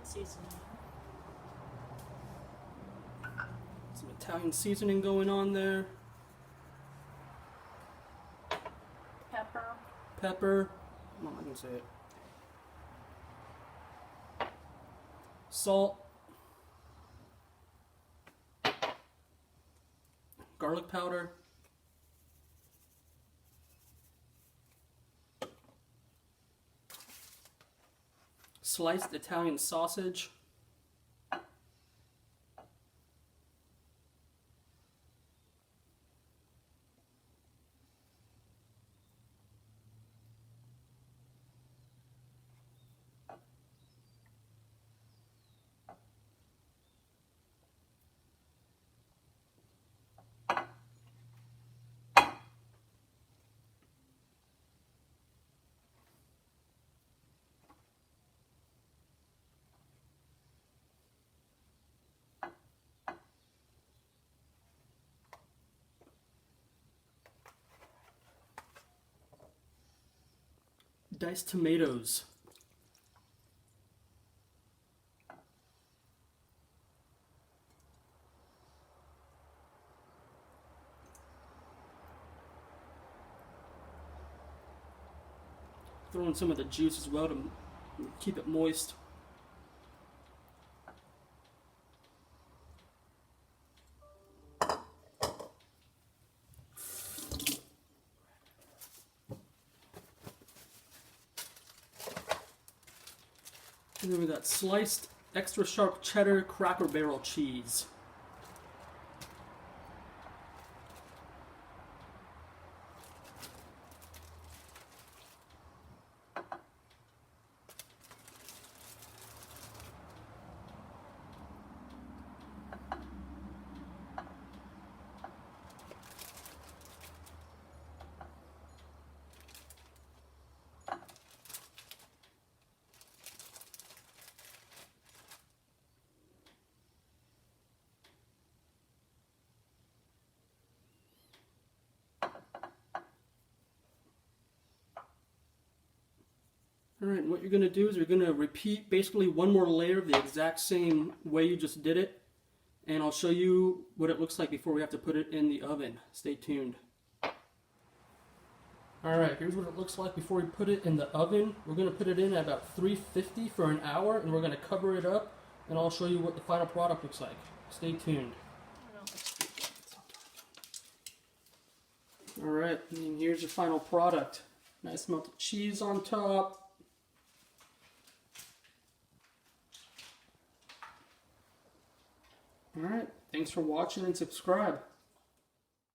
seasoning. Some Italian seasoning going on there. Pepper. Pepper. No, I can say it. Salt. Garlic powder. Sliced Italian sausage. Diced tomatoes. Throw in some of the juice as well to keep it moist. And then we got sliced extra sharp cheddar Cracker Barrel cheese. Alright, and what you're going to do is you're going to repeat basically one more layer of the exact same way you just did it. And I'll show you what it looks like before we have to put it in the oven. Stay tuned. Alright, here's what it looks like before we put it in the oven. We're going to put it in at about 350 for an hour, and we're going to cover it up, and I'll show you what the final product looks like. Stay tuned. Alright, and here's your final product. Nice melted cheese on top. Alright, thanks for watching and subscribe.